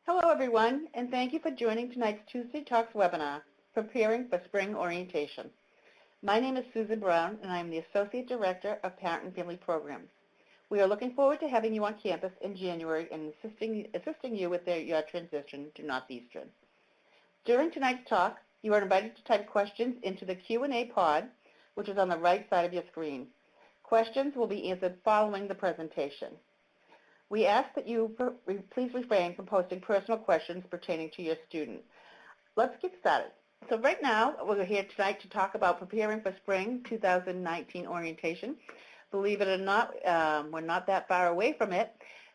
Hello, everyone, and thank you for joining tonight's Tuesday Talks webinar, Preparing for Spring Orientation. My name is Susan Brown, and I am the Associate Director of Parent and Family Programs. We are looking forward to having you on campus in January and assisting you with your transition to Northeastern. During tonight's talk, you are invited to type questions into the Q&A pod, which is on the right side of your screen. Questions will be answered following the presentation. We ask that you please refrain from posting personal questions pertaining to your student. Let's get started. So right now, we're here tonight to talk about preparing for spring 2019 orientation. Believe it or not, we're not that far away from it.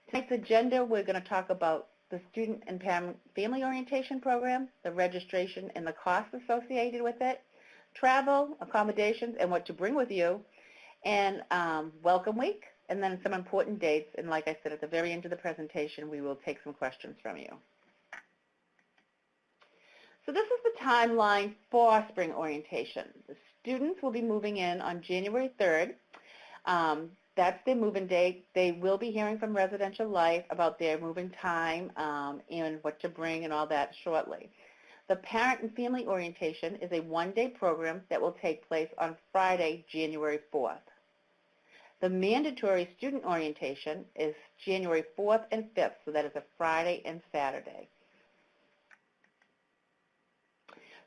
Tonight's agenda, we're going to talk about the student and family orientation program, the registration and the costs associated with it, travel, accommodations, and what to bring with you, and welcome week, and then some important dates. And like I said, at the very end of the presentation, we will take some questions from you. So this is the timeline for spring orientation. The students will be moving in on January 3rd. That's their move-in date. They will be hearing from Residential Life about their moving time and what to bring and all that shortly. The parent and family orientation is a one-day program that will take place on Friday, January 4th. The mandatory student orientation is January 4th and 5th, so that is a Friday and Saturday.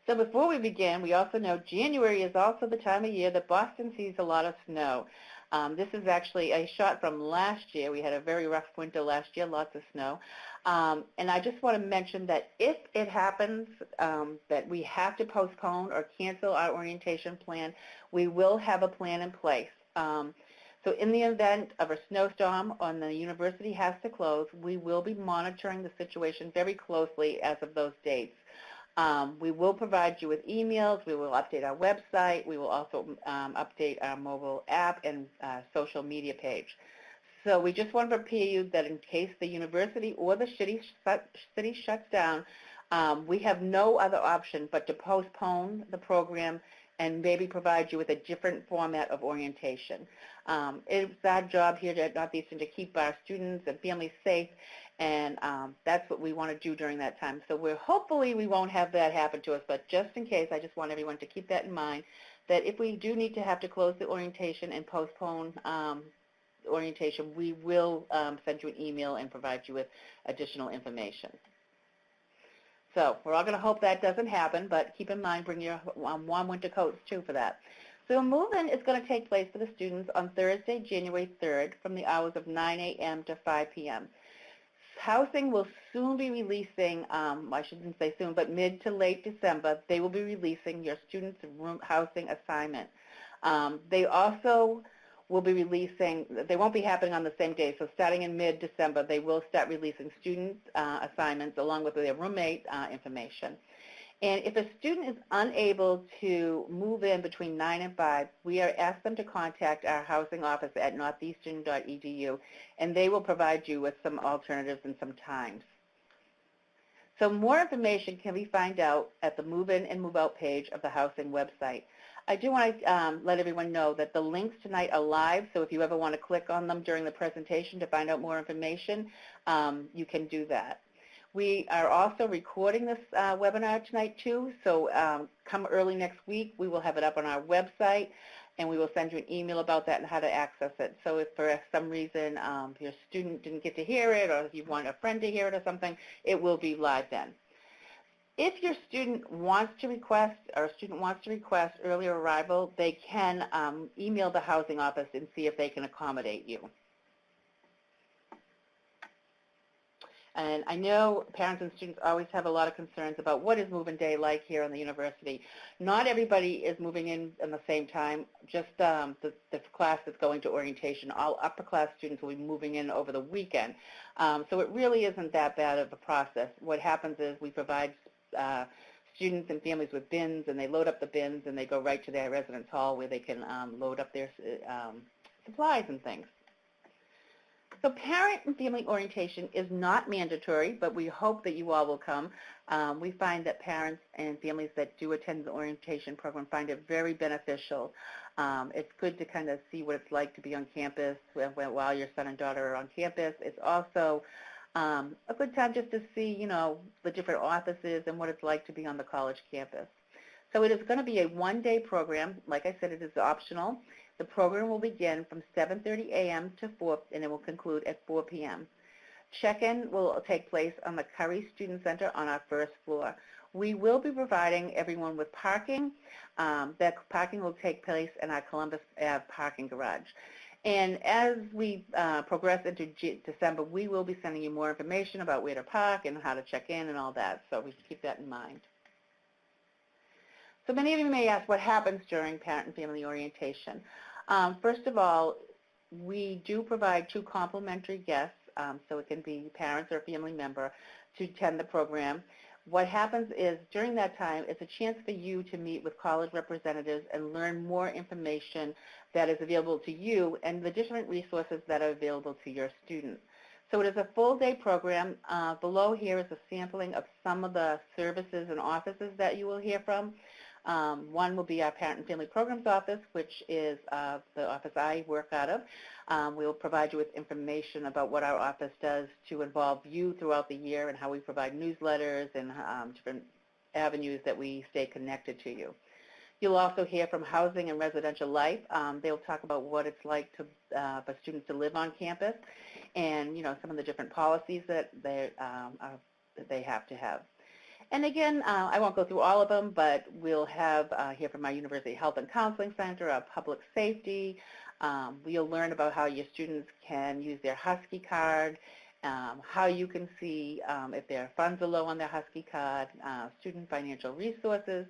So before we begin, we also know January is also the time of year that Boston sees a lot of snow. This is actually a shot from last year. We had a very rough winter last year, lots of snow. And I just want to mention that if it happens that we have to postpone or cancel our orientation plan, we will have a plan in place. So in the event of a snowstorm or the university has to close, we will be monitoring the situation very closely as of those dates. We will provide you with emails. We will update our website. We will also update our mobile app and social media page. So we just want to prepare you that in case the university or the city shuts down, we have no other option but to postpone the program and maybe provide you with a different format of orientation. It's our job here at Northeastern to keep our students and families safe, and that's what we want to do during that time. So hopefully we won't have that happen to us, but just in case, I just want everyone to keep that in mind, that if we do need to have to close the orientation and postpone the orientation, we will send you an email and provide you with additional information. So we're all going to hope that doesn't happen, but keep in mind, bring your warm winter coats too for that. So a move-in is going to take place for the students on Thursday, January 3rd from the hours of 9 a.m. to 5 p.m. Housing will soon be releasing, I shouldn't say soon, but mid to late December, they will be releasing your students' room housing assignment. They also will be releasing, they won't be happening on the same day, so starting in mid-December, they will start releasing student assignments along with their roommate information. And if a student is unable to move in between 9 and 5, we are asked them to contact our housing office at northeastern.edu, and they will provide you with some alternatives and some times. So more information can be found out at the move-in and move-out page of the housing website. I do want to let everyone know that the links tonight are live, so if you ever want to click on them during the presentation to find out more information, you can do that. We are also recording this webinar tonight too, so come early next week, we will have it up on our website, and we will send you an email about that and how to access it. So if for some reason your student didn't get to hear it, or if you want a friend to hear it or something, it will be live then. If your student wants to request, or a student wants to request earlier arrival, they can email the housing office and see if they can accommodate you. And I know parents and students always have a lot of concerns about what is move-in day like here in the university. Not everybody is moving in the same time, just the class that's going to orientation. All upper class students will be moving in over the weekend. So it really isn't that bad of a process. What happens is we provide students and families with bins, and they load up the bins and they go right to their residence hall where they can load up their supplies and things. So parent and family orientation is not mandatory, but we hope that you all will come. We find that parents and families that do attend the orientation program find it very beneficial. It's good to kind of see what it's like to be on campus while your son and daughter are on campus. It's also A good time just to see, the different offices and what it's like to be on the college campus. So it is going to be a one-day program. Like I said, it is optional. The program will begin from 7:30 a.m. to 4, and it will conclude at 4 p.m. Check-in will take place on the Curry Student Center on our first floor. We will be providing everyone with parking. That parking will take place in our Columbus Ave parking garage. And as we progress into December, we will be sending you more information about where to park and how to check in and all that, so we keep that in mind. So many of you may ask what happens during parent and family orientation. First of all, we do provide 2 complimentary guests, so it can be parents or a family member, to attend the program. What happens is during that time, it's a chance for you to meet with college representatives and learn more information that is available to you and the different resources that are available to your students. So it is a full-day program. Below here is a sampling of some of the services and offices that you will hear from. One will be our Parent and Family Programs Office, which is the office I work out of. We will provide you with information about what our office does to involve you throughout the year and how we provide newsletters and different avenues that we stay connected to you. You'll also hear from Housing and Residential Life. They'll talk about what it's like for students to live on campus and, some of the different policies that they have to have. And again, I won't go through all of them, but we'll hear from our University Health and Counseling Center, our Public Safety. We'll learn about how your students can use their Husky card, how you can see if their funds are low on their Husky card, student financial resources.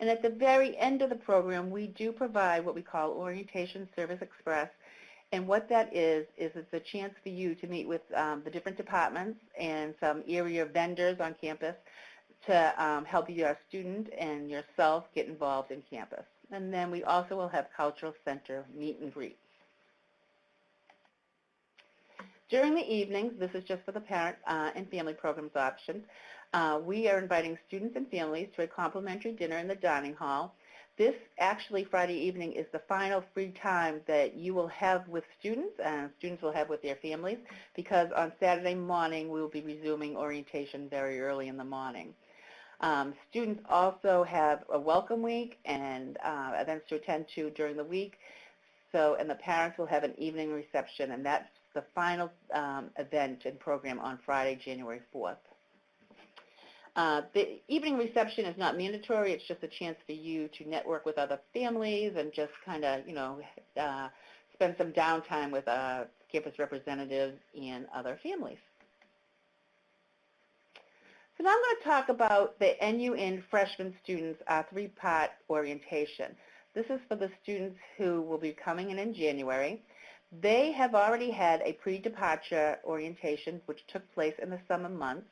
And at the very end of the program, we do provide what we call Orientation Service Express. And what that is it's a chance for you to meet with the different departments and some area vendors on campus to help your student and yourself get involved in campus. And then we also will have Cultural Center meet and greet. During the evenings, this is just for the parent and family programs option, we are inviting students and families to a complimentary dinner in the dining hall. This actually Friday evening is the final free time that you will have with students and students will have with their families, because on Saturday morning we will be resuming orientation very early in the morning. Students also have a welcome week and events to attend to during the week. And the parents will have an evening reception, and that's the final event and program on Friday, January 4th. The evening reception is not mandatory. It's just a chance for you to network with other families and just kind of, spend some downtime with campus representatives and other families. So now I'm going to talk about the NUN freshman students' 3-part orientation. This is for the students who will be coming in January. They have already had a pre-departure orientation, which took place in the summer months.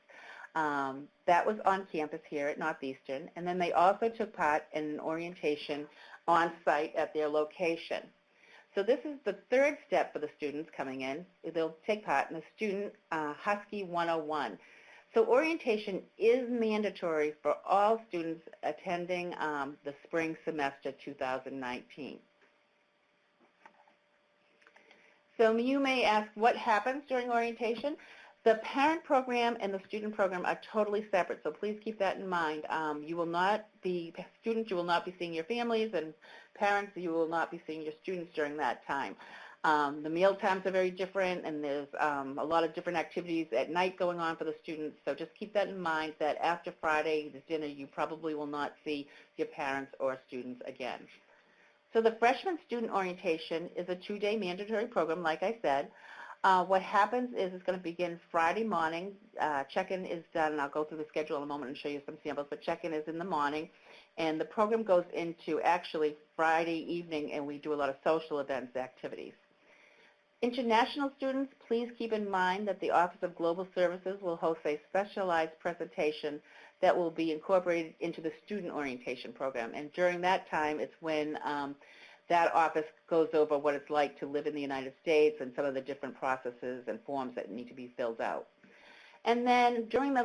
That was on campus here at Northeastern, and then they also took part in an orientation on site at their location. So this is the 3rd step for the students coming in. They'll take part in the Student Husky 101. So orientation is mandatory for all students attending the spring semester 2019. So you may ask, what happens during orientation? The parent program and the student program are totally separate, so please keep that in mind. You will not be, students, you will not be seeing your families, and parents, you will not be seeing your students during that time. The meal times are very different, and there's a lot of different activities at night going on for the students, so just keep that in mind that after Friday's dinner, you probably will not see your parents or students again. So the freshman student orientation is a 2-day mandatory program, like I said. What happens is it's going to begin Friday morning. Check-in is done, and I'll go through the schedule in a moment and show you some samples, but check-in is in the morning. And the program goes into actually Friday evening, and we do a lot of social events, activities. International students, please keep in mind that the Office of Global Services will host a specialized presentation that will be incorporated into the student orientation program. And during that time, it's when that office goes over what it's like to live in the United States and some of the different processes and forms that need to be filled out. And then during the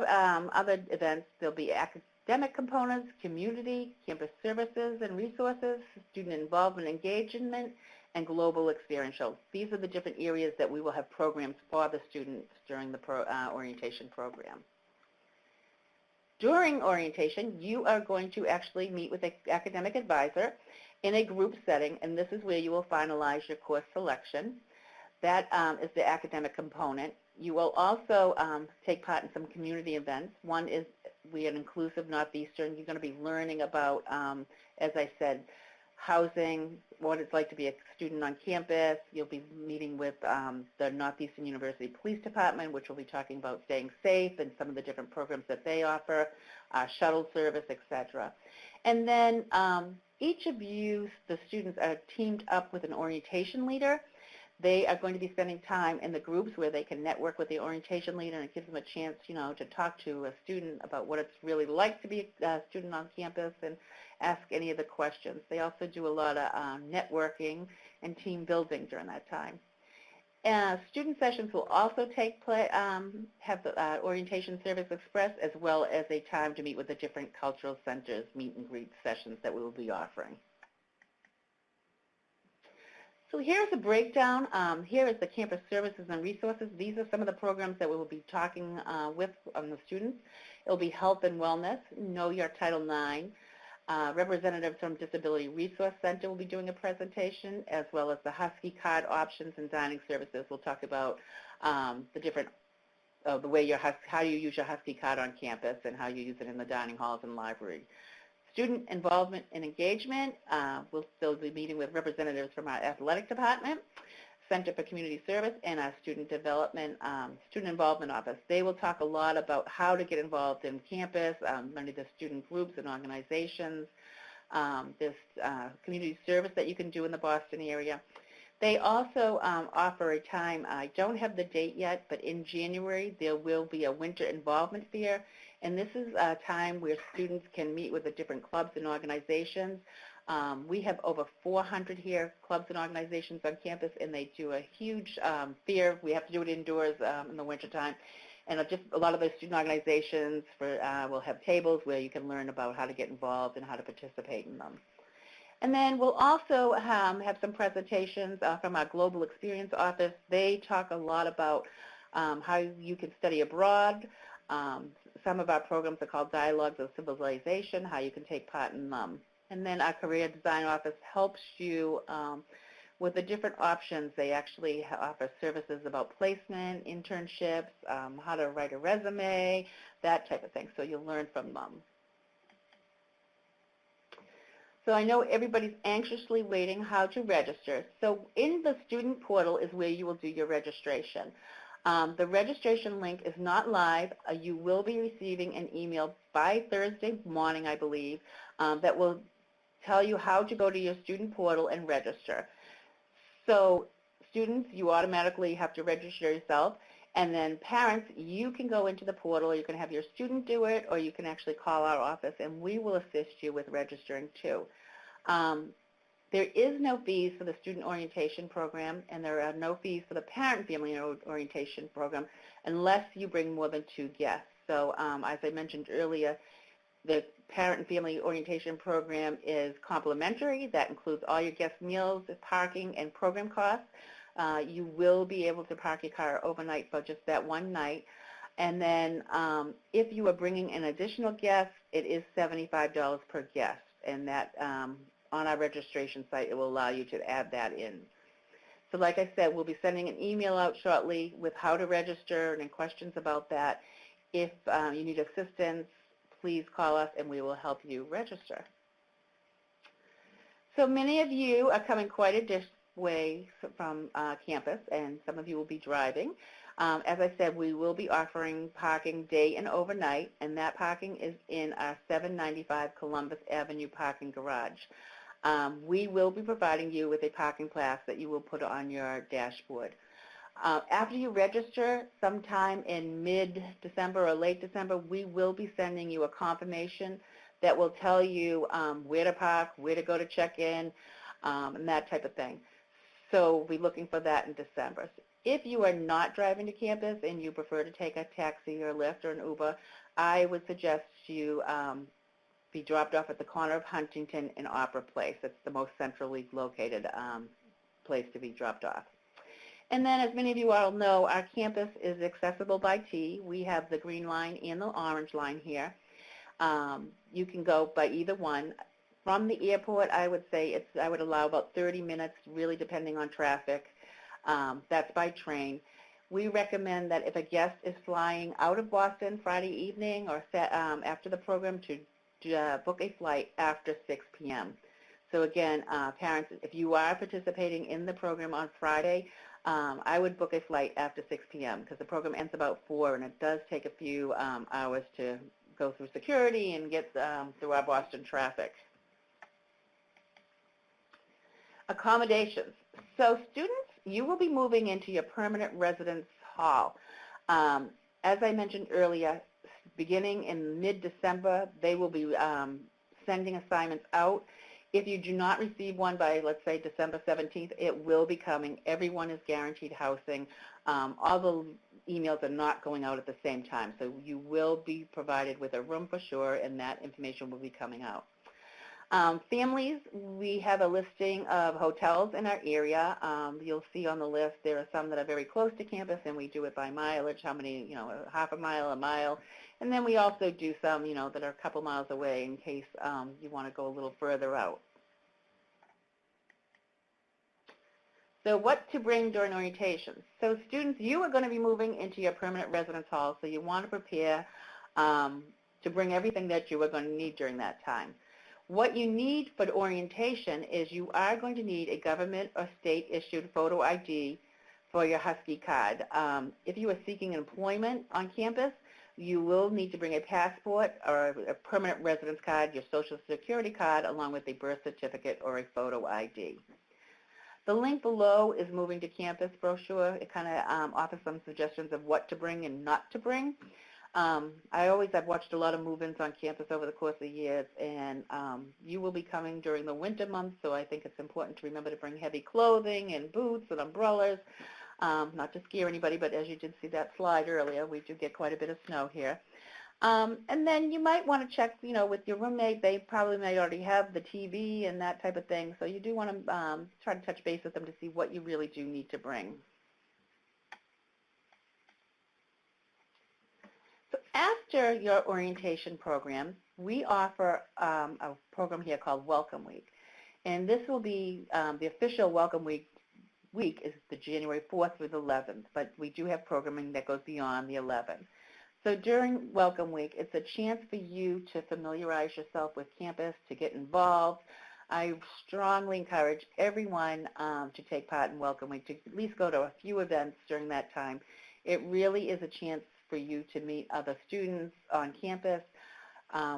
other events, there'll be academic components, community, campus services and resources, student involvement engagement, and global experiential. These are the different areas that we will have programs for the students during the orientation program. During orientation, you are going to actually meet with an academic advisor in a group setting, and this is where you will finalize your course selection. That is the academic component. You will also take part in some community events. One is we are an inclusive Northeastern. You're going to be learning about, as I said, housing, what it's like to be a student on campus. You'll be meeting with the Northeastern University Police Department, which will be talking about staying safe and some of the different programs that they offer, shuttle service, etc. And then each of you, the students, are teamed up with an orientation leader. They are going to be spending time in the groups where they can network with the orientation leader, and it gives them a chance, to talk to a student about what it's really like to be a student on campus and ask any of the questions. They also do a lot of networking and team building during that time. Student sessions will also have the orientation service express, as well as a time to meet with the different cultural centers, meet and greet sessions that we will be offering. So here's a breakdown. Here is the campus services and resources. These are some of the programs that we will be talking with the students. It will be health and wellness, Know Your Title IX. Representatives from Disability Resource Center will be doing a presentation, as well as the Husky card options and dining services. We'll talk about the different, the way how you use your Husky card on campus and how you use it in the dining halls and library. Student involvement and engagement, we'll still be meeting with representatives from our athletic department, Center for Community Service, and our student involvement office. They will talk a lot about how to get involved in campus, many of the student groups and organizations, this community service that you can do in the Boston area. They also offer a time, I don't have the date yet, but in January there will be a winter involvement fair. And this is a time where students can meet with the different clubs and organizations. We have over 400 here, clubs and organizations on campus, and they do a huge fair. We have to do it indoors in the wintertime. And just a lot of those student organizations will have tables where you can learn about how to get involved and how to participate in them. And then we'll also have some presentations from our Global Experience Office. They talk a lot about how you can study abroad. Some of our programs are called Dialogues of Civilization, how you can take part in them. And then our Career Design Office helps you with the different options. They actually offer services about placement, internships, how to write a resume, that type of thing. So you'll learn from them. So I know everybody's anxiously waiting how to register. So in the student portal is where you will do your registration. The registration link is not live. You will be receiving an email by Thursday morning, I believe, that will tell you how to go to your student portal and register. So students, you automatically have to register yourself. And then parents, you can go into the portal. You can have your student do it, or you can actually call our office, and we will assist you with registering too. There is no fees for the student orientation program, and there are no fees for the parent family orientation program unless you bring more than 2 guests. So as I mentioned earlier, the parent and family orientation program is complimentary. That includes all your guest meals, parking, and program costs. You will be able to park your car overnight for just that one night. And then if you are bringing an additional guest, it is $75 per guest, and that on our registration site, it will allow you to add that in. So like I said, we'll be sending an email out shortly with how to register and any questions about that. If you need assistance, please call us and we will help you register. So many of you are coming quite a distance way from campus, and some of you will be driving. As I said, we will be offering parking day and overnight, and that parking is in our 795 Columbus Avenue parking garage. We will be providing you with a parking pass that you will put on your dashboard. After you register, sometime in mid-December or late December, we will be sending you a confirmation that will tell you where to park, where to go to check in, and that type of thing. So we'll be looking for that in December. If you are not driving to campus and you prefer to take a taxi or a Lyft or an Uber, I would suggest you be dropped off at the corner of Huntington and Opera Place. It's the most centrally located place to be dropped off. And then, as many of you all know, our campus is accessible by T. We have the green line and the orange line here. You can go by either one. From the airport, I would say I would allow about 30 minutes, really depending on traffic. That's by train. We recommend that if a guest is flying out of Boston Friday evening or after the program, to book a flight after 6 p.m. So again, parents, if you are participating in the program on Friday, I would book a flight after 6 p.m. because the program ends about 4, and it does take a few hours to go through security and get through our Boston traffic. Accommodations. So students, you will be moving into your permanent residence hall. As I mentioned earlier, beginning in mid-December, they will be sending assignments out. If you do not receive one by, let's say, December 17th, it will be coming. Everyone is guaranteed housing. All the emails are not going out at the same time, so you will be provided with a room for sure, and that information will be coming out. Families, we have a listing of hotels in our area. You'll see on the list there are some that are very close to campus, and we do it by mileage, how many, half a mile. And then we also do some, that are a couple miles away in case you want to go a little further out. So what to bring during orientation? So students, you are going to be moving into your permanent residence hall, so you want to prepare to bring everything that you are going to need during that time. What you need for the orientation is you are going to need a government or state-issued photo ID for your Husky card. If you are seeking employment on campus, you will need to bring a passport or a permanent residence card, your Social Security card, along with a birth certificate or a photo ID. The link below is Moving to Campus brochure. It kind of offers some suggestions of what to bring and not to bring. I've watched a lot of move-ins on campus over the course of the years, and you will be coming during the winter months, so I think it's important to remember to bring heavy clothing and boots and umbrellas, not to scare anybody, but as you did see that slide earlier, we do get quite a bit of snow here. And then you might want to check, with your roommate. They probably may already have the TV and that type of thing, so you do want to try to touch base with them to see what you really do need to bring. So after your orientation program, we offer a program here called Welcome Week. And this will be the official Welcome Week is the January 4th through the 11th, but we do have programming that goes beyond the 11th. So during Welcome Week, it's a chance for you to familiarize yourself with campus, to get involved. I strongly encourage everyone to take part in Welcome Week, to at least go to a few events during that time. It really is a chance for you to meet other students on campus.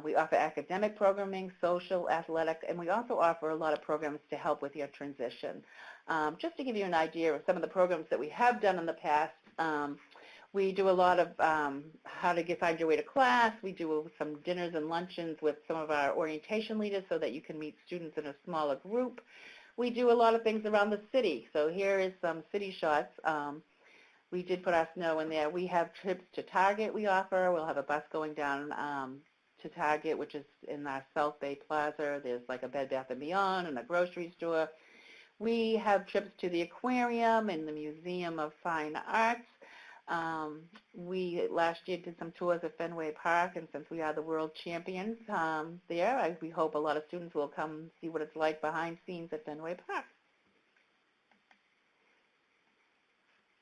We offer academic programming, social, athletic, and we also offer a lot of programs to help with your transition. Just to give you an idea of some of the programs that we have done in the past, we do a lot of how to find your way to class. We do some dinners and luncheons with some of our orientation leaders so that you can meet students in a smaller group. We do a lot of things around the city. So here is some city shots. We did put our snow in there. We have trips to Target we offer. We'll have a bus going down to Target, which is in our South Bay Plaza. There's like a Bed Bath & Beyond and a grocery store. We have trips to the aquarium and the Museum of Fine Arts. We last year did some tours of Fenway Park, and since we are the world champions there, we hope a lot of students will come see what it's like behind scenes at Fenway Park.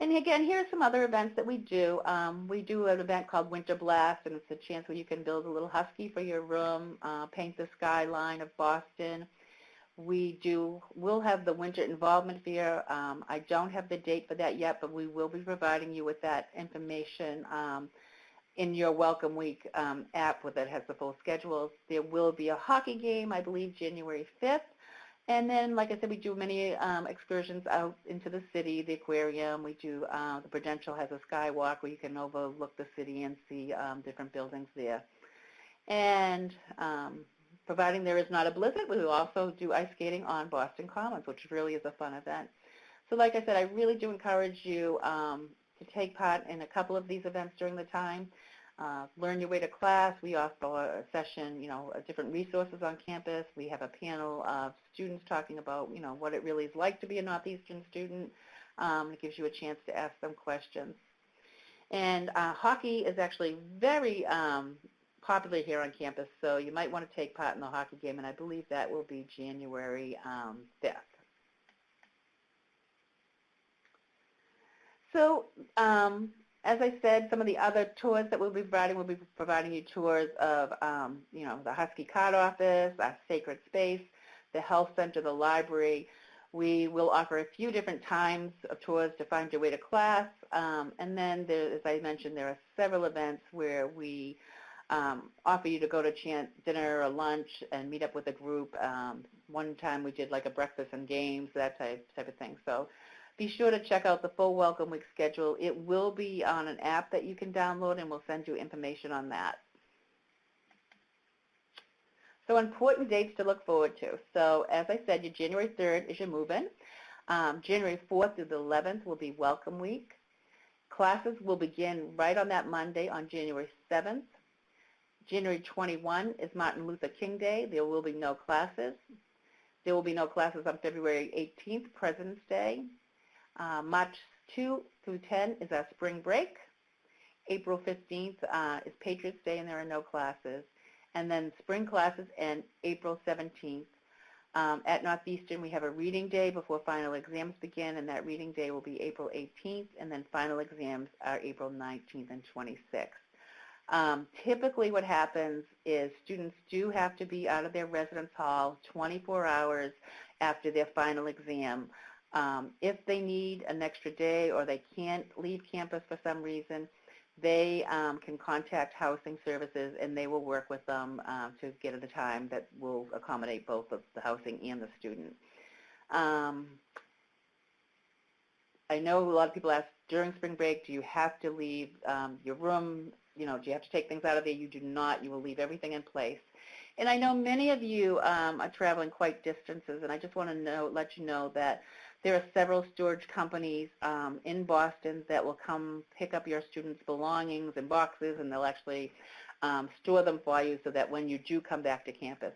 And again, here's some other events that we do. We do an event called Winter Blast, and it's a chance where you can build a little husky for your room, paint the skyline of Boston. We'll have the Winter Involvement Fair. I don't have the date for that yet, but we will be providing you with that information in your Welcome Week app that has the full schedules. There will be a hockey game, I believe, January 5th. And then, like I said, we do many excursions out into the city, the aquarium. We do, the Prudential has a skywalk where you can overlook the city and see different buildings there. And providing there is not a blizzard, we will also do ice skating on Boston Commons, which really is a fun event. So like I said, I really do encourage you to take part in a couple of these events during the time. Learn Your Way to Class. We offer a session, different resources on campus. We have a panel of students talking about, what it really is like to be a Northeastern student. It gives you a chance to ask them questions. And hockey is actually very popular here on campus, so you might want to take part in the hockey game, and I believe that will be January 5th. So as I said, some of the other tours that we'll be providing you tours of, the Husky Card Office, our Sacred Space, the Health Center, the library. We will offer a few different times of tours to find your way to class. And then, as I mentioned, there are several events where we offer you to go to dinner or lunch and meet up with a group. One time we did like a breakfast and games, that type of thing. So be sure to check out the full Welcome Week schedule. It will be on an app that you can download, and we'll send you information on that. So important dates to look forward to. So as I said, your January 3rd is your move-in. January 4th through the 11th will be Welcome Week. Classes will begin right on that Monday on January 7th. January 21 is Martin Luther King Day. There will be no classes. There will be no classes on February 18th, President's Day. March 2 through 10 is our spring break. April 15th is Patriots Day, and there are no classes. And then spring classes end April 17th. At Northeastern, we have a reading day before final exams begin, and that reading day will be April 18th, and then final exams are April 19th and 26th. Typically what happens is students do have to be out of their residence hall 24 hours after their final exam. If they need an extra day or they can't leave campus for some reason, they can contact housing services, and they will work with them to get at a time that will accommodate both of the housing and the student. I know a lot of people ask during spring break, do you have to leave your room? Do you have to take things out of there? You do not. You will leave everything in place. And I know many of you are traveling quite distances, and I just want to let you know that there are several storage companies in Boston that will come pick up your students' belongings and boxes, and they'll actually store them for you so that when you do come back to campus.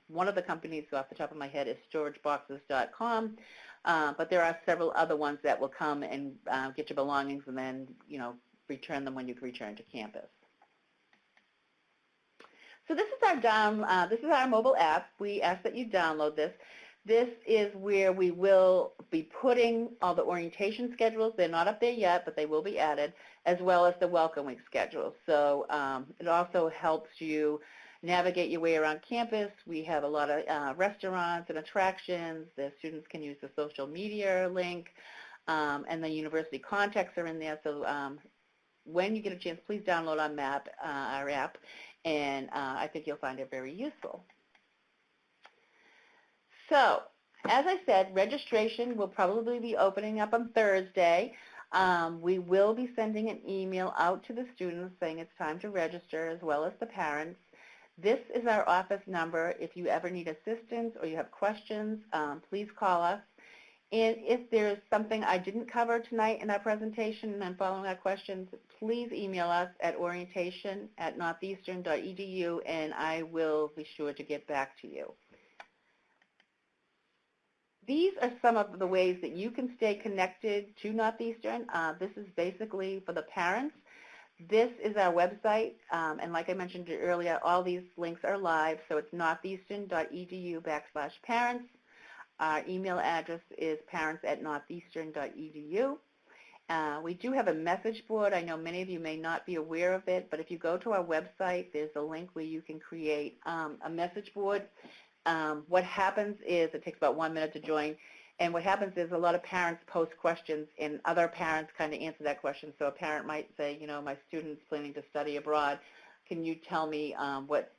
One of the companies off the top of my head is storageboxes.com, but there are several other ones that will come and get your belongings and then, return them when you return to campus. So this is our mobile app. We ask that you download this. This is where we will be putting all the orientation schedules. They're not up there yet, but they will be added, as well as the Welcome Week schedule. So it also helps you navigate your way around campus. We have a lot of restaurants and attractions. The students can use the social media link, and the university contacts are in there. So when you get a chance, please download our app, and I think you'll find it very useful. So, as I said, registration will probably be opening up on Thursday. We will be sending an email out to the students saying it's time to register, as well as the parents. This is our office number. If you ever need assistance or you have questions, please call us. And if there's something I didn't cover tonight in our presentation and following our questions, please email us at orientation@northeastern.edu, and I will be sure to get back to you. These are some of the ways that you can stay connected to Northeastern. This is basically for the parents. This is our website, and like I mentioned earlier, all these links are live, so it's northeastern.edu/parents. Our email address is parents@northeastern.edu. We do have a message board. I know many of you may not be aware of it, but if you go to our website, there's a link where you can create a message board. What happens is, it takes about 1 minute to join, and what happens is a lot of parents post questions, and other parents kind of answer that question. So a parent might say, my student's planning to study abroad. Can you tell me what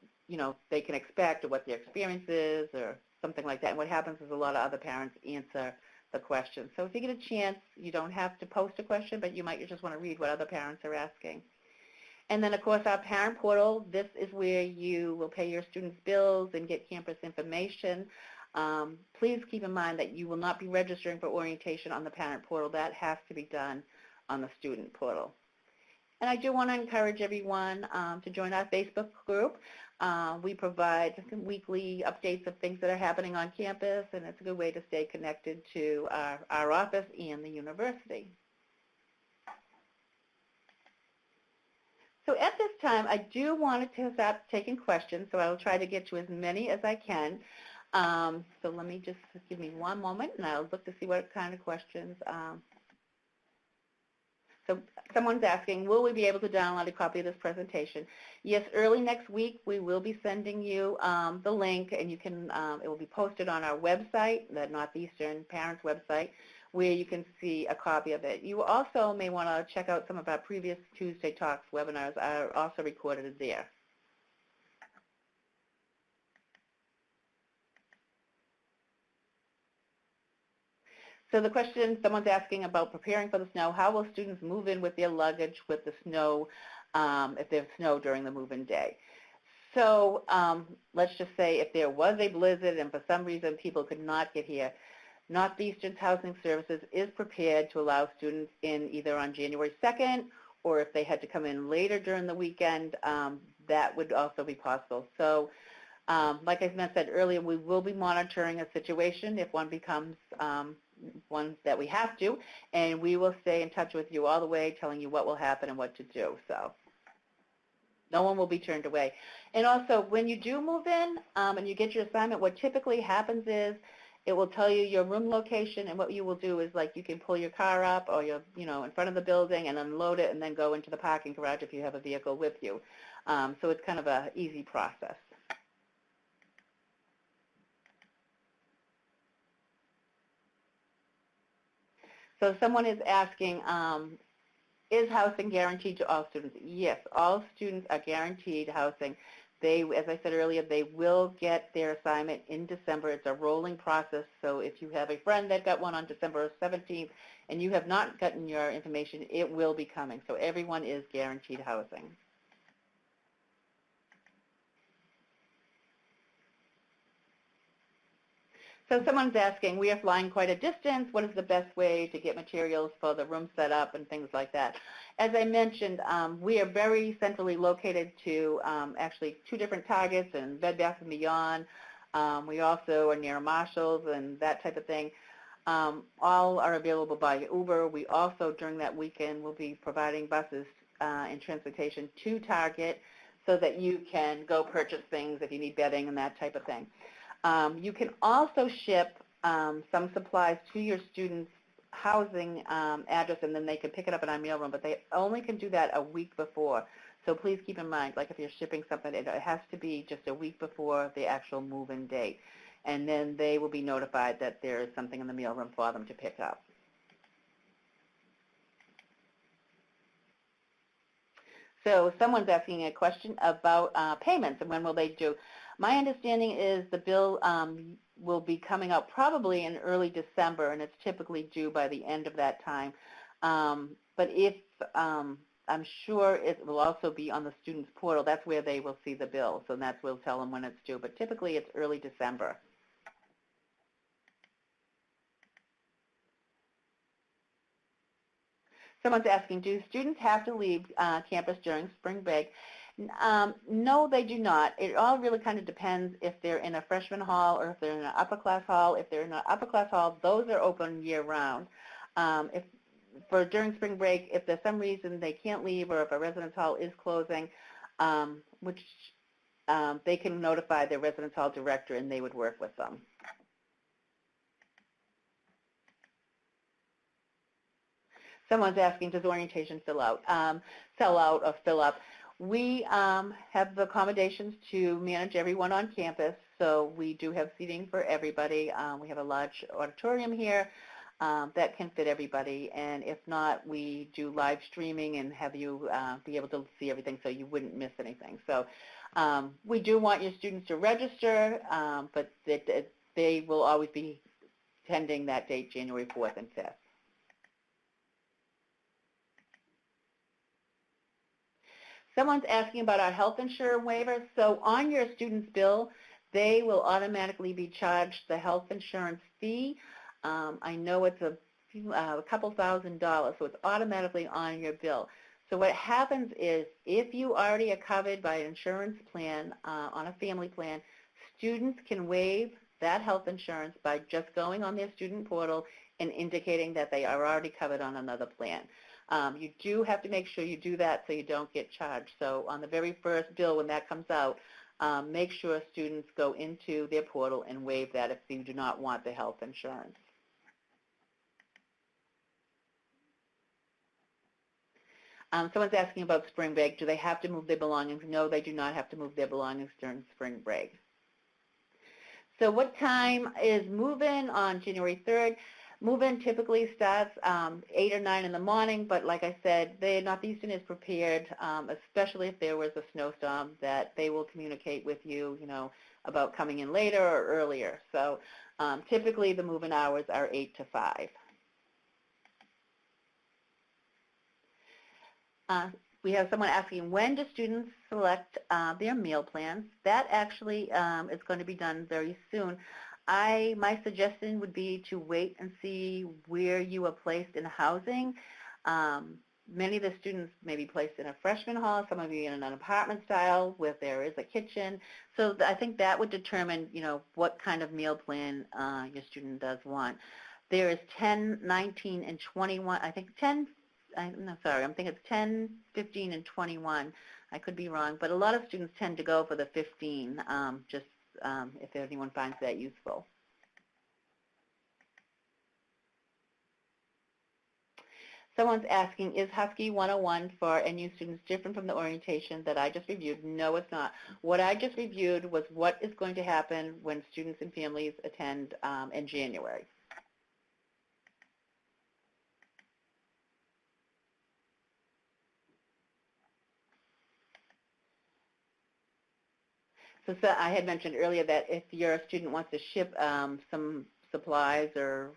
they can expect, or what their experience is, or something like that? And what happens is a lot of other parents answer the question. So if you get a chance, you don't have to post a question, but you might just want to read what other parents are asking. And then, of course, our parent portal. This is where you will pay your students' bills and get campus information. Please keep in mind that you will not be registering for orientation on the parent portal. That has to be done on the student portal. And I do want to encourage everyone to join our Facebook group. We provide weekly updates of things that are happening on campus, and it's a good way to stay connected to our office and the university. So at this time, I do want to start taking questions, so I will try to get to as many as I can. So let me just give me one moment, and I'll look to see what kind of questions. So someone's asking, will we be able to download a copy of this presentation? Yes, early next week we will be sending you the link, and you can. It will be posted on our website, the Northeastern Parents website, where you can see a copy of it. You also may want to check out some of our previous Tuesday Talks webinars are also recorded there. So the question someone's asking about preparing for the snow, how will students move in with their luggage with the snow if there's snow during the move-in day? So let's just say if there was a blizzard and for some reason people could not get here, Northeastern's Housing Services is prepared to allow students in either on January 2nd or if they had to come in later during the weekend, that would also be possible. So like I said earlier, we will be monitoring a situation if one becomes one that we have to, and we will stay in touch with you all the way, telling you what will happen and what to do. So no one will be turned away. And also, when you do move in and you get your assignment, what typically happens is it will tell you your room location, and what you will do is like you can pull your car up or you're in front of the building and unload it and then go into the parking garage if you have a vehicle with you. So it's kind of an easy process. So someone is asking, is housing guaranteed to all students? Yes, all students are guaranteed housing. They, as I said earlier, they will get their assignment in December. It's a rolling process, so if you have a friend that got one on December 17th and you have not gotten your information, it will be coming. So everyone is guaranteed housing. So someone's asking, we are flying quite a distance. What is the best way to get materials for the room set up and things like that? As I mentioned, we are very centrally located to actually 2 different Targets and Bed Bath & Beyond. We also are near Marshall's and that type of thing. All are available by Uber. We also, during that weekend, will be providing buses and transportation to Target so that you can go purchase things if you need bedding and that type of thing. You can also ship some supplies to your students' housing address, and then they can pick it up in our mailroom, but they only can do that a week before. So please keep in mind, like if you're shipping something, it has to be just a week before the actual move-in date, and then they will be notified that there is something in the mailroom for them to pick up. So someone's asking a question about payments and when will they do. My understanding is the bill will be coming out probably in early December, and it's typically due by the end of that time. But if I'm sure it will also be on the student's portal. That's where they will see the bill, so that's we'll tell them when it's due. But typically it's early December. Someone's asking, do students have to leave campus during spring break? No, they do not. It all really kind of depends if they're in a freshman hall or if they're in an upper class hall. If they're in an upper class hall, those are open year round. For during spring break, if there's some reason they can't leave or if a residence hall is closing, they can notify their residence hall director and they would work with them. Someone's asking, does orientation sell out or fill up? We have the accommodations to manage everyone on campus, so we do have seating for everybody. We have a large auditorium here that can fit everybody, and if not, we do live streaming and have you be able to see everything so you wouldn't miss anything. So we do want your students to register, but they will always be attending that date, January 4th and 5th. Someone's asking about our health insurance waivers. So on your student's bill, they will automatically be charged the health insurance fee. I know it's a couple $1,000s, so it's automatically on your bill. So what happens is if you already are covered by an insurance plan on a family plan, students can waive that health insurance by just going on their student portal and indicating that they are already covered on another plan. You do have to make sure you do that so you don't get charged. So on the very first bill when that comes out, make sure students go into their portal and waive that if you do not want the health insurance. Someone's asking about spring break. Do they have to move their belongings? No, they do not have to move their belongings during spring break. So what time is move-in on January 3rd? Move-in typically starts 8 or 9 in the morning, but like I said, Northeastern is prepared, especially if there was a snowstorm, that they will communicate with you, about coming in later or earlier. So typically the move-in hours are 8 to 5. We have someone asking, when do students select their meal plans? That actually is going to be done very soon. My suggestion would be to wait and see where you are placed in housing. Many of the students may be placed in a freshman hall, some of you in an apartment style where there is a kitchen. So I think that would determine, what kind of meal plan your student does want. There is 10, 19, and 21, I think 10, I'm sorry, I'm thinking it's 10, 15, and 21. I could be wrong, but a lot of students tend to go for the 15, just if anyone finds that useful. Someone's asking, is Husky 101 for NU students different from the orientation that I just reviewed? No, it's not. What I just reviewed was what is going to happen when students and families attend in January. So I had mentioned earlier that if your student wants to ship some supplies or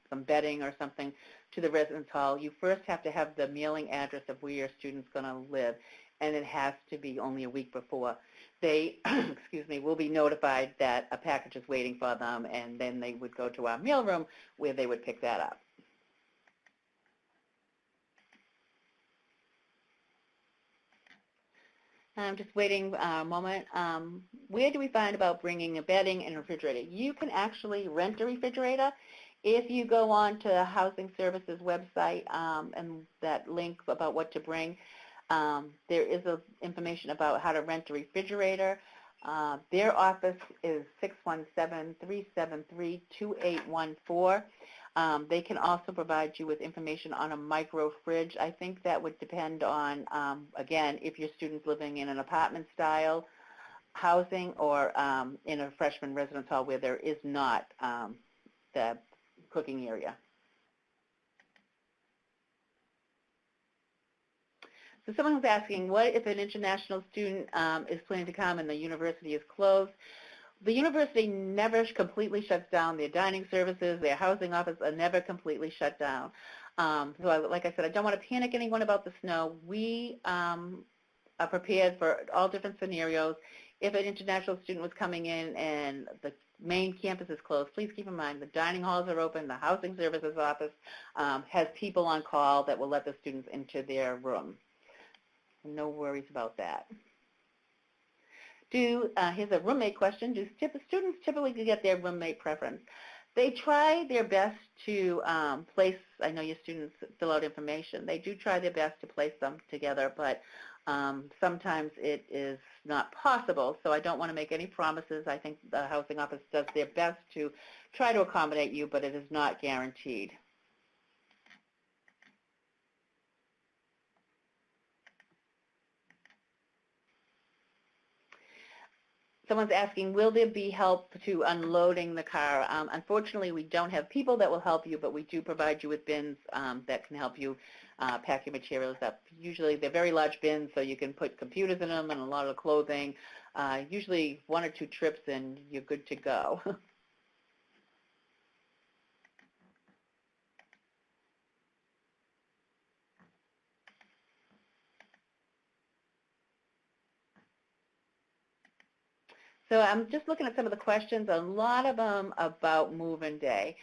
some bedding or something to the residence hall, you first have to have the mailing address of where your student's going to live, and it has to be only a week before. They, excuse me, will be notified that a package is waiting for them, and then they would go to our mailroom where they would pick that up. I'm just waiting a moment. Where do we find about bringing a bedding and a refrigerator? You can actually rent a refrigerator. If you go on to the Housing Services website and that link about what to bring, there is information about how to rent a refrigerator. Their office is 617-373-2814. They can also provide you with information on a micro fridge. I think that would depend on, again, if your student's living in an apartment style housing or in a freshman residence hall where there is not the cooking area. So someone was asking, what if an international student is planning to come and the university is closed? The university never completely shuts down. Their dining services, their housing office are never completely shut down. Like I said, I don't want to panic anyone about the snow. We are prepared for all different scenarios. If an international student was coming in and the main campus is closed, please keep in mind the dining halls are open. The housing services office has people on call that will let the students into their room. No worries about that. Here's a roommate question. Do students typically get their roommate preference? They try their best to place, I know your students fill out information, they do try their best to place them together, but sometimes it is not possible, so I don't want to make any promises. I think the housing office does their best to try to accommodate you, but it is not guaranteed. Someone's asking, will there be help to unloading the car? Unfortunately, we don't have people that will help you, but we do provide you with bins that can help you pack your materials up. Usually they're very large bins, so you can put computers in them and a lot of clothing. Usually 1 or 2 trips and you're good to go. So I'm just looking at some of the questions, a lot of them about move-in day.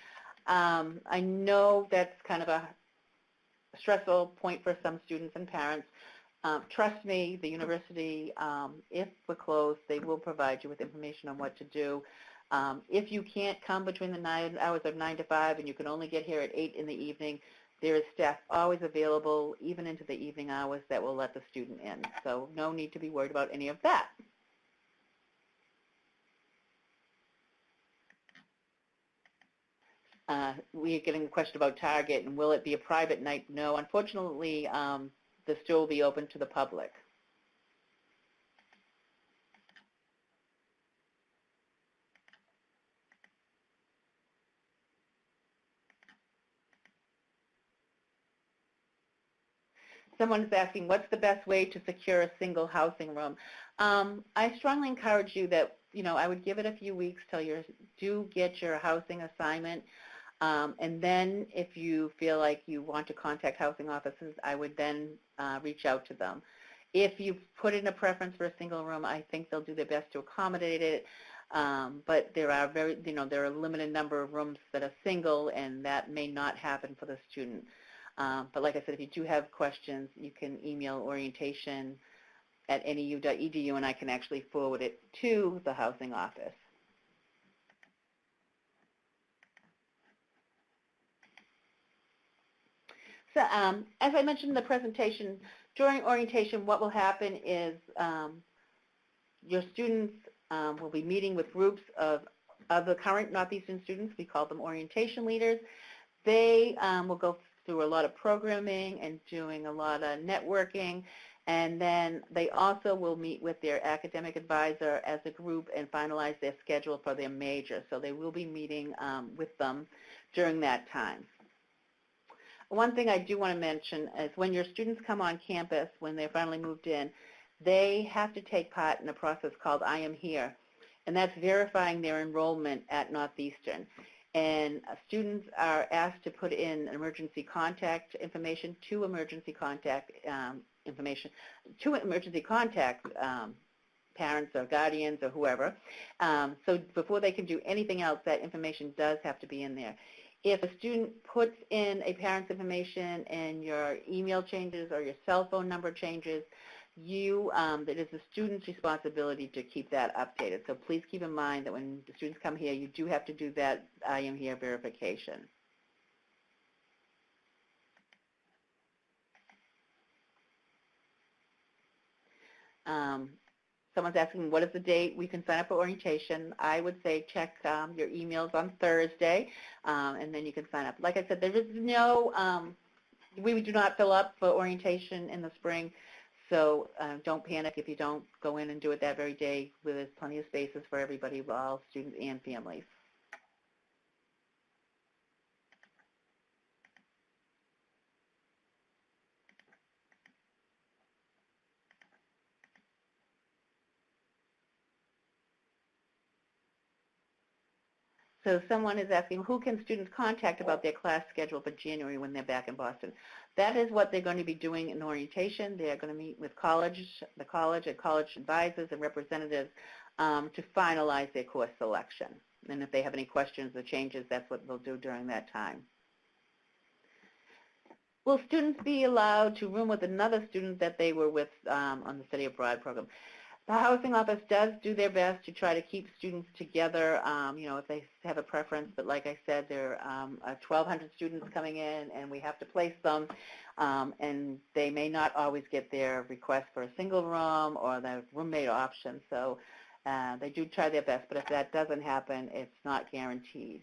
I know that's kind of a stressful point for some students and parents. Trust me, the university, if we're closed, they will provide you with information on what to do. If you can't come between the hours of 9 to 5 and you can only get here at 8 in the evening, there is staff always available, even into the evening hours, that will let the student in. So no need to be worried about any of that. We are getting a question about Target, and will it be a private night? No, unfortunately, the store will be open to the public. Someone is asking, what's the best way to secure a single housing room? I strongly encourage you that, I would give it a few weeks till you do get your housing assignment. And then if you feel like you want to contact housing offices, I would then reach out to them. If you put in a preference for a single room, I think they'll do their best to accommodate it. But there are there are a limited number of rooms that are single, and that may not happen for the student. But like I said, if you do have questions, you can email orientation@neu.edu, and I can actually forward it to the housing office. So as I mentioned in the presentation, during orientation, what will happen is your students will be meeting with groups of the current Northeastern students. We call them orientation leaders. They will go through a lot of programming and doing a lot of networking, and then they also will meet with their academic advisor as a group and finalize their schedule for their major. So they will be meeting with them during that time. One thing I do want to mention is when your students come on campus, when they're finally moved in, they have to take part in a process called I Am Here, and that's verifying their enrollment at Northeastern. And students are asked to put in emergency contact information, two emergency contact parents or guardians or whoever. So before they can do anything else, that information does have to be in there. If a student puts in a parent's information and your email changes or your cell phone number changes, it is the student's responsibility to keep that updated. So please keep in mind that when the students come here, you do have to do that I Am Here verification. Someone's asking, what is the date we can sign up for orientation? I would say check your emails on Thursday, and then you can sign up. Like I said, there is no, we do not fill up for orientation in the spring. So don't panic if you don't go in and do it that very day. There's plenty of spaces for everybody, all students and families. So someone is asking, who can students contact about their class schedule for January when they're back in Boston? That is what they're going to be doing in orientation. They're going to meet with the college and college advisors and representatives to finalize their course selection. And if they have any questions or changes, that's what they'll do during that time. Will students be allowed to room with another student that they were with on the study abroad program? The housing office does do their best to try to keep students together, if they have a preference, but like I said, there are 1,200 students coming in and we have to place them, and they may not always get their request for a single room or the roommate option, so they do try their best, but if that doesn't happen, it's not guaranteed.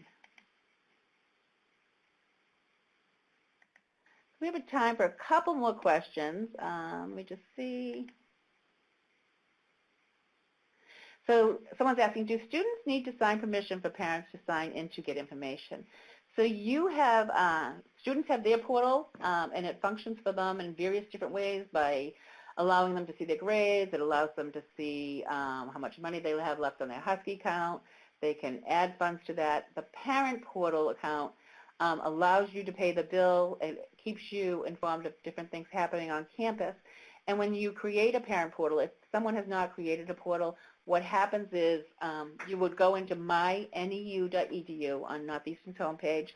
We have time for a couple more questions. Let me just see. So someone's asking, do students need to sign permission for parents to sign in to get information? So you have, students have their portal, and it functions for them in various different ways by allowing them to see their grades. It allows them to see how much money they have left on their Husky account. They can add funds to that. The parent portal account allows you to pay the bill. It keeps you informed of different things happening on campus. And when you create a parent portal, if someone has not created a portal, what happens is you would go into myneu.edu on Northeastern's homepage,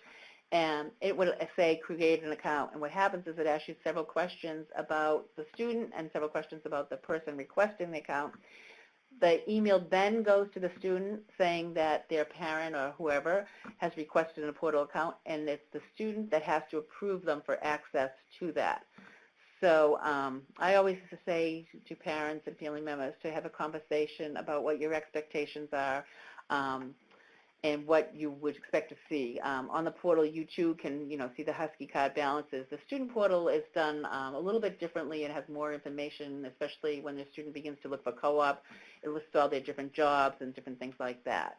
and it would say create an account. And what happens is it asks you several questions about the student and several questions about the person requesting the account. The email then goes to the student saying that their parent or whoever has requested a portal account, and it's the student that has to approve them for access to that. So I always say to parents and family members to have a conversation about what your expectations are, and what you would expect to see. On the portal, you too can, see the Husky card balances. The student portal is done a little bit differently and has more information, especially when the student begins to look for co-op. It lists all their different jobs and different things like that.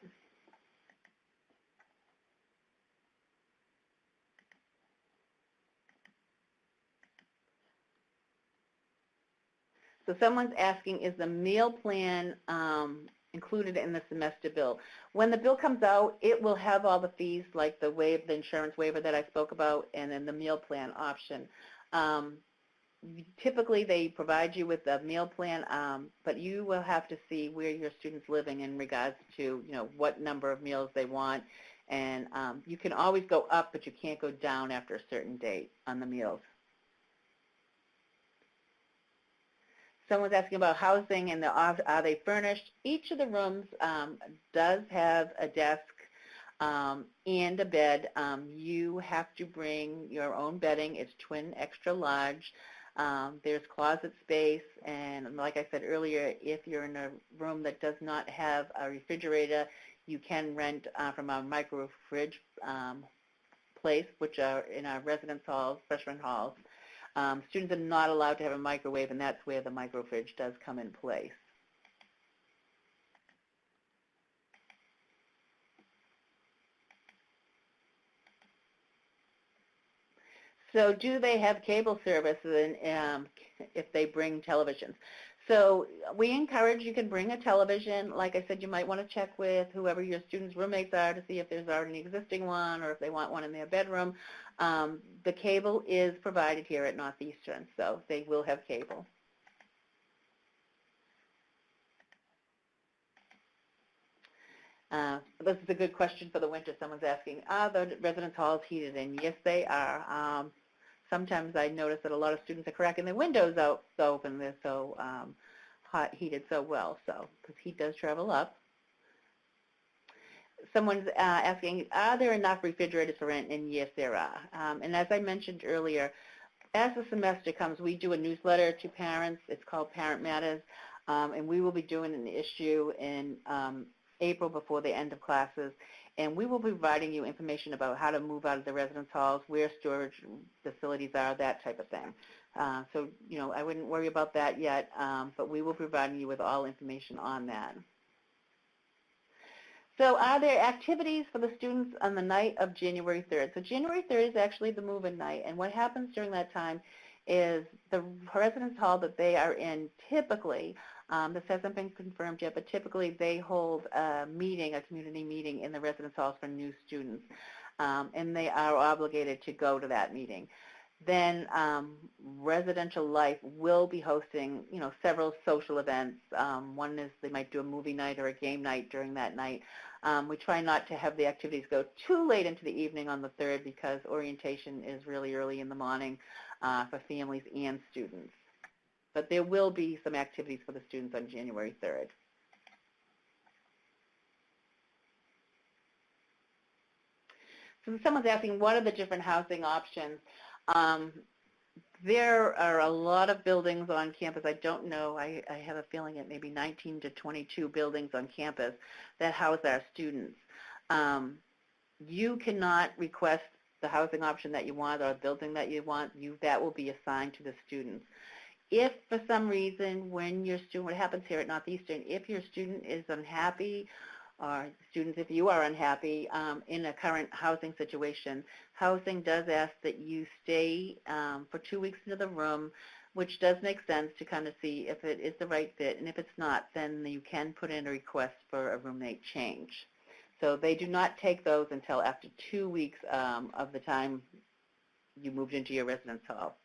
So someone's asking, is the meal plan included in the semester bill? When the bill comes out, it will have all the fees like the insurance waiver that I spoke about, and then the meal plan option. Typically, they provide you with a meal plan, but you will have to see where your student's living in regards to, what number of meals they want. And you can always go up, but you can't go down after a certain date on the meals. Someone's asking about housing and are they furnished. Each of the rooms does have a desk and a bed. You have to bring your own bedding. It's twin extra large. There's closet space, and like I said earlier, if you're in a room that does not have a refrigerator, you can rent from our micro fridge place, which are in our residence halls, freshman halls. Students are not allowed to have a microwave, and that's where the microfridge does come in place. So do they have cable service if they bring televisions? So we encourage you can bring a television. Like I said, you might want to check with whoever your students' roommates are to see if there's already an existing one or if they want one in their bedroom. The cable is provided here at Northeastern, so they will have cable. This is a good question for the winter. Someone's asking, are the residence halls heated? And yes, they are. Sometimes I notice that a lot of students are cracking their windows out so open. They're so hot, heated so well, so because heat does travel up. Someone's asking, are there enough refrigerators for rent? And yes, there are. And as I mentioned earlier, as the semester comes, we do a newsletter to parents. It's called Parent Matters, and we will be doing an issue in April before the end of classes, and we will be providing you information about how to move out of the residence halls, where storage facilities are, that type of thing. So, I wouldn't worry about that yet, but we will be providing you with all information on that. So are there activities for the students on the night of January 3rd? So January 3rd is actually the move-in night, and what happens during that time is the residence hall that they are in typically, this hasn't been confirmed yet, but typically they hold a meeting, a community meeting in the residence halls for new students, and they are obligated to go to that meeting. Then Residential Life will be hosting, several social events. One is they might do a movie night or a game night during that night. We try not to have the activities go too late into the evening on the 3rd because orientation is really early in the morning for families and students. But there will be some activities for the students on January 3rd. So someone's asking, what are the different housing options? There are a lot of buildings on campus. I don't know. I have a feeling it may be 19 to 22 buildings on campus that house our students. You cannot request the housing option that you want or the building that you want. That will be assigned to the students. If for some reason when your student, what happens here at Northeastern, if your student is unhappy, or students, if you are unhappy in a current housing situation, housing does ask that you stay for 2 weeks into the room, which does make sense to kind of see if it is the right fit, and if it's not, then you can put in a request for a roommate change. So they do not take those until after 2 weeks of the time you moved into your residence hall.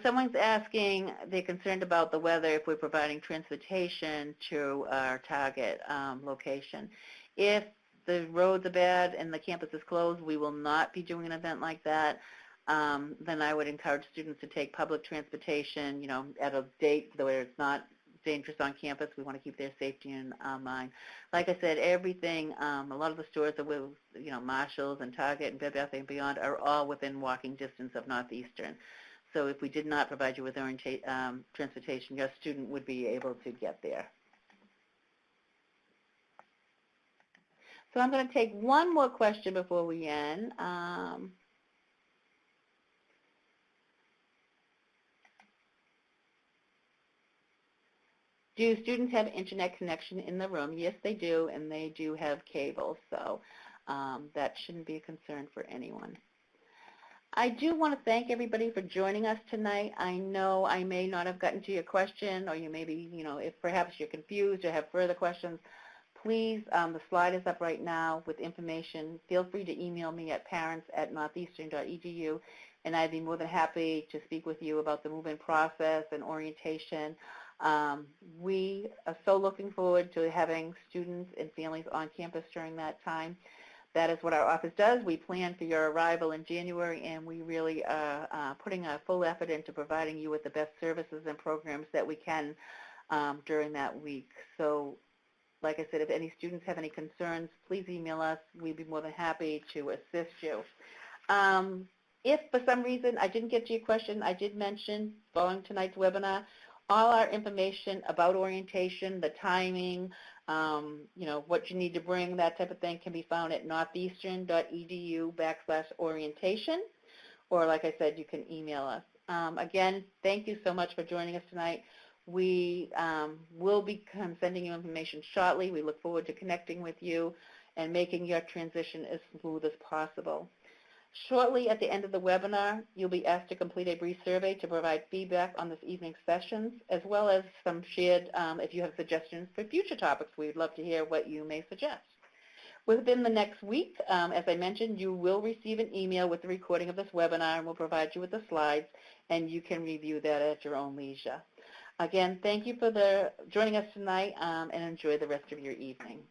Someone's asking, they're concerned about the weather if we're providing transportation to our target location. If the roads are bad and the campus is closed, we will not be doing an event like that. Then I would encourage students to take public transportation, at a date where it's not dangerous on campus. We want to keep their safety in mind. Like I said, everything, a lot of the stores are with, Marshalls and Target and Bed Bath & Beyond are all within walking distance of Northeastern. So if we did not provide you with transportation, your student would be able to get there. So I'm going to take one more question before we end. Do students have internet connection in the room? Yes, they do, and they do have cable, so that shouldn't be a concern for anyone. I do want to thank everybody for joining us tonight. I know I may not have gotten to your question, or you may be, if perhaps you're confused or have further questions, please, the slide is up right now with information. Feel free to email me at parents@northeastern.edu, and I'd be more than happy to speak with you about the move-in process and orientation. We are so looking forward to having students and families on campus during that time. That is what our office does. We plan for your arrival in January, and we really are putting a full effort into providing you with the best services and programs that we can during that week. So, like I said, if any students have any concerns, please email us. We'd be more than happy to assist you. If for some reason I didn't get to your question, I did mention following tonight's webinar, all our information about orientation, the timing, what you need to bring, that type of thing can be found at northeastern.edu/orientation, or like I said, you can email us. Again, thank you so much for joining us tonight. We will be sending you information shortly. We look forward to connecting with you and making your transition as smooth as possible. Shortly at the end of the webinar, you'll be asked to complete a brief survey to provide feedback on this evening's sessions, as well as some shared, if you have suggestions for future topics, we'd love to hear what you may suggest. Within the next week, as I mentioned, you will receive an email with the recording of this webinar, and we'll provide you with the slides, and you can review that at your own leisure. Again, thank you for joining us tonight, and enjoy the rest of your evening.